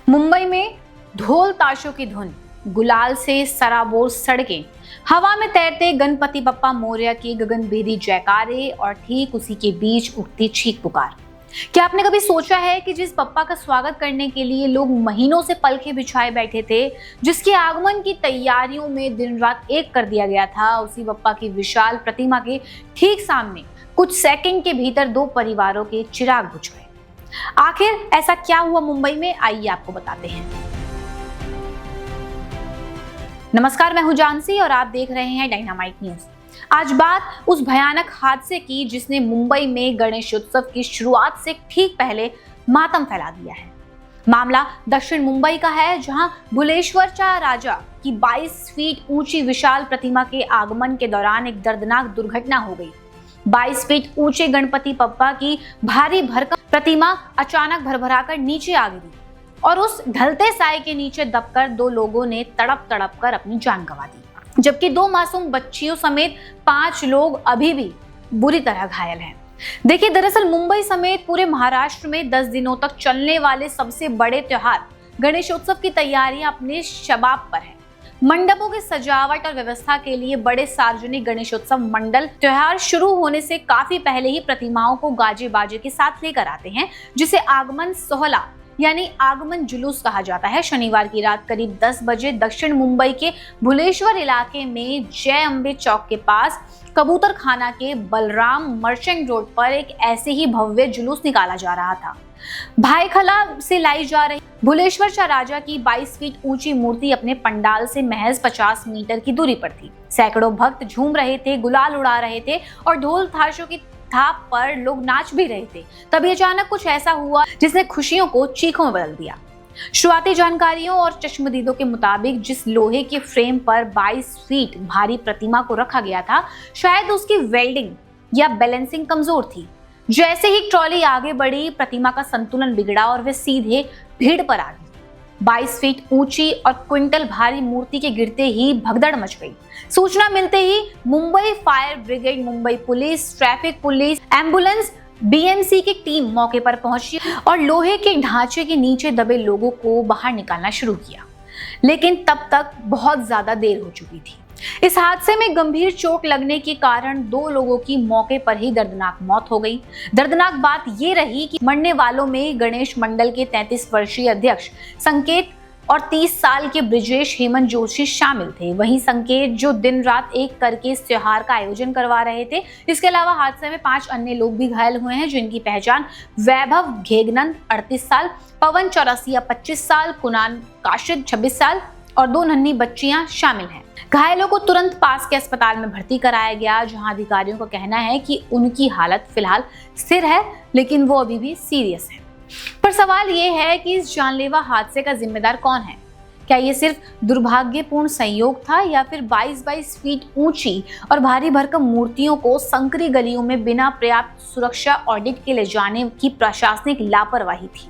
मुंबई में ढोल ताशों की धुन, गुलाल से सराबोर सड़कें, हवा में तैरते गणपति बप्पा मोरया की गगनभेदी जयकारे और ठीक उसी के बीच उठती चीख पुकार। क्या आपने कभी सोचा है कि जिस बप्पा का स्वागत करने के लिए लोग महीनों से पलके बिछाए बैठे थे, जिसके आगमन की तैयारियों में दिन रात एक कर दिया गया था, उसी बप्पा की विशाल प्रतिमा के ठीक सामने कुछ सेकंड के भीतर दो परिवारों के चिराग बुझ गए। आखिर ऐसा क्या हुआ मुंबई में, आइए आपको बताते हैं। नमस्कार, मैं हूं जानसी और आप देख रहे हैं डायनामाइट न्यूज। आज बात उस भयानक हादसे की जिसने मुंबई में गणेशोत्सव की शुरुआत से ठीक पहले मातम फैला दिया है। मामला दक्षिण मुंबई का है, जहां भुलेश्वर चा राजा की 22 फीट ऊंची विशाल प्रतिमा के आगमन के दौरान एक दर्दनाक दुर्घटना हो गई। 22 फीट ऊंचे गणपति बप्पा की भारी भरकम प्रतिमा अचानक भरभराकर नीचे आ गिरी और उस ढलते साए के नीचे दबकर दो लोगों ने तड़प तड़प कर अपनी जान गंवा दी, जबकि 2 मासूम बच्चियों समेत 5 लोग अभी भी बुरी तरह घायल हैं। देखिए, दरअसल मुंबई समेत पूरे महाराष्ट्र में 10 दिनों तक चलने वाले सबसे बड़े त्योहार गणेशोत्सव की तैयारियां अपने शबाब पर है। मंडपों की सजावट और व्यवस्था के लिए बड़े सार्वजनिक गणेशोत्सव मंडल त्योहार शुरू होने से काफी पहले ही प्रतिमाओं को गाजे बाजे के साथ लेकर आते हैं, जिसे आगमन सोहला यानी आगमन जुलूस कहा जाता है। शनिवार की रात करीब 10 बजे दक्षिण मुंबई के भुलेश्वर इलाके में जय अंबे चौक के पास कबूतर खाना के बलराम मर्चेंट रोड पर एक ऐसे ही भव्य जुलूस निकाला जा रहा था। भाईखला से लाई जा रही भुलेश्वर चा राजा की 22 फीट ऊंची मूर्ति अपने पंडाल से महज 50 मीटर की दूरी पर थी। सैकड़ों भक्त झूम रहे थे, गुलाल उड़ा रहे थे और ढोल थाशों की थाप पर लोग नाच भी रहे थे। तभी अचानक कुछ ऐसा हुआ जिसने खुशियों को चीखों में बदल दिया। शुरुआती जानकारियों और चश्मदीदों के मुताबिक जिस लोहे के फ्रेम पर 22 फीट भारी प्रतिमा को रखा गया था, शायद उसकी वेल्डिंग या बैलेंसिंग कमजोर थी। जैसे ही ट्रॉली आगे बढ़ी, प्रतिमा का संतुलन बिगड़ा और वे सीधे भीड़ पर आ गई। 22 फीट ऊंची और क्विंटल भारी मूर्ति के गिरते ही भगदड़ मच गई। सूचना मिलते ही Mumbai fire brigade, Mumbai police, traffic police, ambulance, BMC की टीम मौके पर पहुंची और लोहे के ढांचे के नीचे दबे लोगों को बाहर निकालना शुरू किया, लेकिन तब तक बहुत ज्यादा देर हो चुकी थी। इस हादसे में गंभीर चोट लगने के कारण 2 लोगों की मौके पर ही दर्दनाक मौत हो गई। दर्दनाक बात ये रही कि मरने वालों में गणेश मंडल के 33 वर्षीय अध्यक्ष संकेत और 30 साल के ब्रिजेश हेमंत जोशी शामिल थे। वहीं संकेत, जो दिन रात एक करके इस त्योहार का आयोजन करवा रहे थे। इसके अलावा हादसे में 5 अन्य लोग भी घायल हुए हैं, जिनकी पहचान वैभव घेगनंद 38 साल, पवन चौरसिया 25 साल, कुणाल काशिद 26 साल और 2 नन्ही बच्चियां शामिल हैं। घायलों को तुरंत पास के अस्पताल में भर्ती कराया गया, जहां अधिकारियों का कहना है कि उनकी हालत फिलहाल स्थिर है, लेकिन वो अभी भी सीरियस है। पर सवाल ये है कि इस जानलेवा हादसे का जिम्मेदार कौन है? क्या ये सिर्फ दुर्भाग्यपूर्ण संयोग था या फिर 22 फीट ऊंची और भारी भरकम मूर्तियों को संकरी गलियों में बिना पर्याप्त सुरक्षा ऑडिट के ले जाने की प्रशासनिक लापरवाही थी?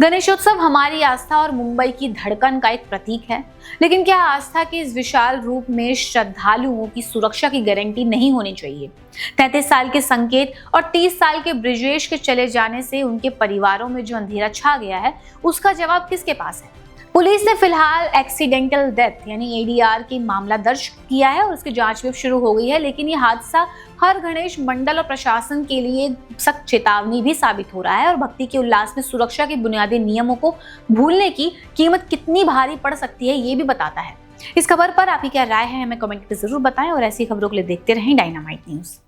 गणेशोत्सव हमारी आस्था और मुंबई की धड़कन का एक प्रतीक है, लेकिन क्या आस्था के इस विशाल रूप में श्रद्धालुओं की सुरक्षा की गारंटी नहीं होनी चाहिए? 33 साल के संकेत और 30 साल के ब्रिजेश के चले जाने से उनके परिवारों में जो अंधेरा छा गया है, उसका जवाब किसके पास है? पुलिस ने फिलहाल एक्सीडेंटल डेथ यानी एडीआर की मामला दर्ज किया है और उसकी जांच भी शुरू हो गई है, लेकिन ये हादसा हर गणेश मंडल और प्रशासन के लिए सख्त चेतावनी भी साबित हो रहा है और भक्ति के उल्लास में सुरक्षा के बुनियादी नियमों को भूलने की कीमत कितनी भारी पड़ सकती है, ये भी बताता है। इस खबर पर आपकी क्या राय है, हमें कमेंट करके जरूर बताएं और ऐसी खबरों के लिए देखते रहें डायनामाइट न्यूज।